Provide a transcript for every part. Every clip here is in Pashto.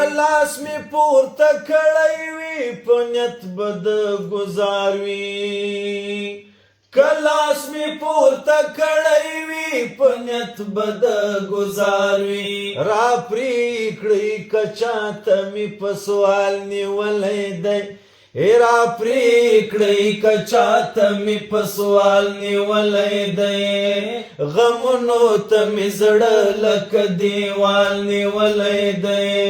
کلاس می پورته کړی وي په نیت به د ګزار وي کلاس می پورته کړی وي په نیت به د ګزار وي را پرېکړئ که چاته مې په سوال نیولی دی را پرېکړئ که چاته مې په سوال نیولی دی غمونو ته مې زړه لکه دیوال نیولی دی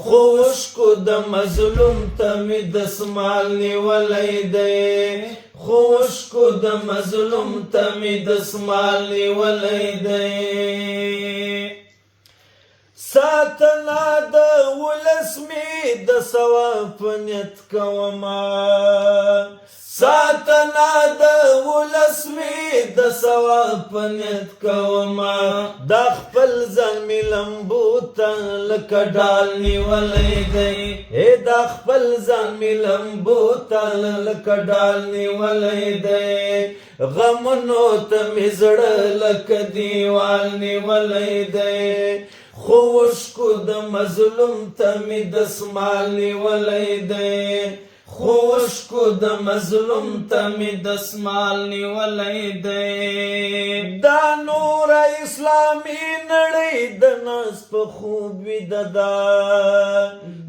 خو اوښکو د مظلوم ته مې دسمال نیولی دی خو اوښکو د مظلوم ته مې دسمال نیولی دی ساتنه د ولس مې د ثواب په نیت کومه ساتنه د ولس مې د ثواب په نیت کومه دا خپل ځان مې لمبو ته لکه ډال نیولی دی دا خپل ځان مې لمبو ته لکه ډال نیولی دی غمونو ته مې زړه لکه دیوال نیولی دی خو اوښکو د مظلوم ته مې دسمال نیولی دی خو اوښکو د مظلوم ته مې دسمال نیولی دی دا نوره اسلامي نړۍ د ناز په خوب ویده ده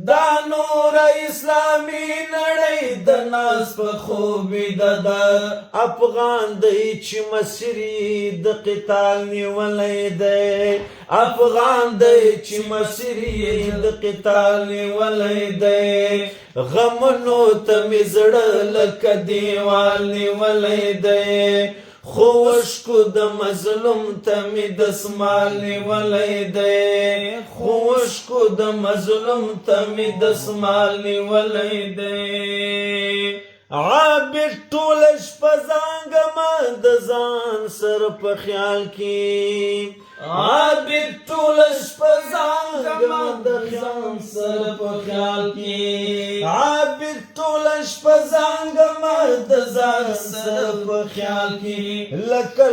دا نوره اسلامي نړۍ د ناز په خوب ویده ده افغان دی چې مسیر یې د قتال نیولی دی افغان دی چې مسیر یې د قتال نیولی دی غمونو ته مې زړه لکه دیوال نیولی دی خو اوښکو د مظلوم ته مې دسمال نیولی دی خو اوښکو د مظلوم ته مې دسمال نیولی دی عابد ټوله شپه زانګمه د ځان سره په خیال کې عابد ټوله شپه زانګمه د ځان سره په خیال کې عابد ټوله شپه زانګمه د ځان سره په خیال کې لکه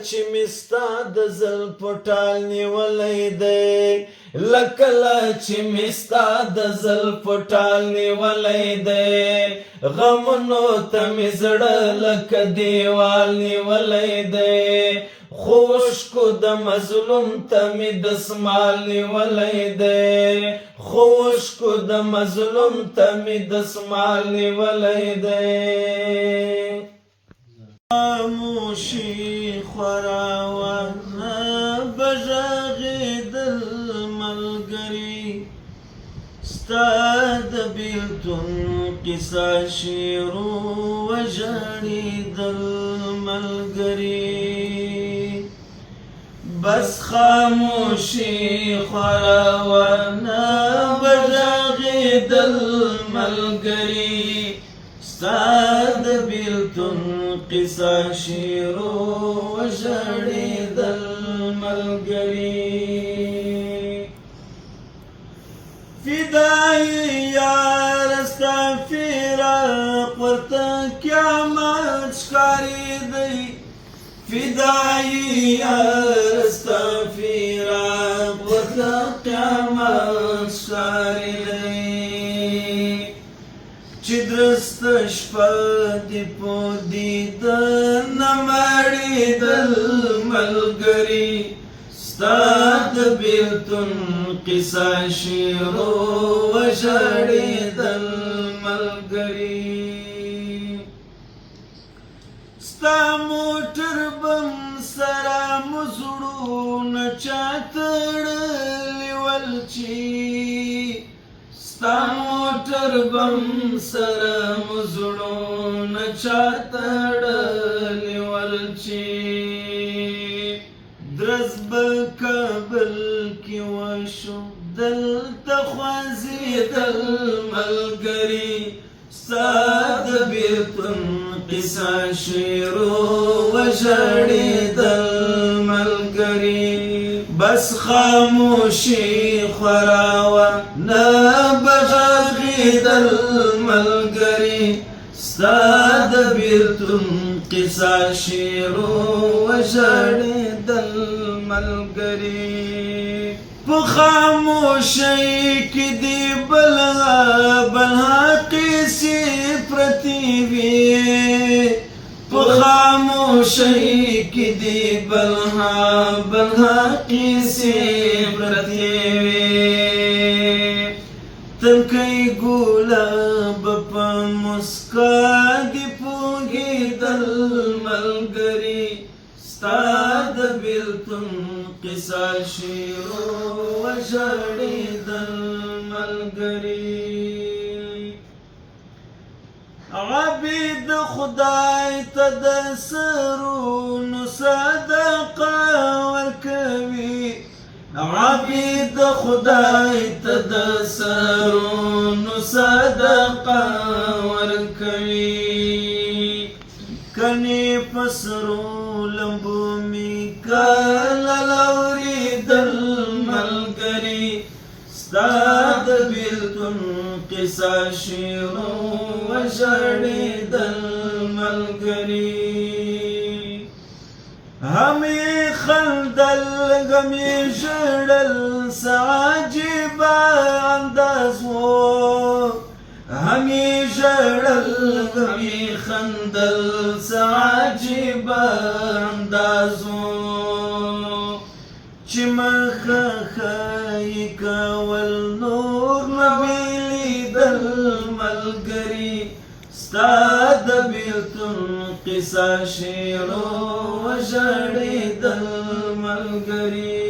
چې مې ستا د زلفو ټال نیولی دی لکه چې مې ستا د زلفو ټال نیولی دی غمونو ته مې زړه لکه دیوال نیولی دی خو اوښکو د مظلوم ته مې دسمال نیولی دی خو اوښکو د مظلوم ته مې دسمال نیولی دی خاموشي خوراوه به غږېدل ملګري ستا د بېلتون قصه شعر وژړېدل ملګري بس خاموشي خوراوه به غږېدل ملګري ستا د بېلتون قصه شعر وژړېدل ملګري فدای یار ستا فراق ورته قیامت ښکارېدی فدای یار ستا فراق ورته قیامت ښکارېدی چې درسته شپه دې په دیدن نه مړېدل ملګري ستا د بېلتون قصه شعر وژړېدل ملګري ستا موټر بم سره مو زړونه چا تړلي ول چې ستا موټر بم سره مو زړونه چا تړلي ول چې درز به کابل کې وشو دلته خوځېدل ملګري ستا د بېلتون قصه شعر وژړېدل ملګري بس خاموشي خوراوه نه به غږېدل ملګري ستا د بېلتون قصه شعر وژړېدل ملګري په خاموشۍ کې دې بلها قیسې پرتې وي په خاموشۍ کې دې بلها قیسې پرتې وي تنکی ګلاب په مسکا دې پوهېدل ملګري ستا د بېلتون قصه شعر وژړېدل ملګري عبید خدای ته د سرونو صدقه ورکوي عبید خدای ته د سرونو صدقه ورکوي کنی پسرو لمبو می کله لورېدل ملګري ستا د بېلتون قصه شعر وژړېدل ملګري همې خندل غمې ژړل څه عجیبه انداز و همې ژړل غمې خندل څه عجیبه انداز و چې مخه ښایي کول نور نه بېلېدل ملګري ستا د بېلتون قصه شعر وژړېدل ملګري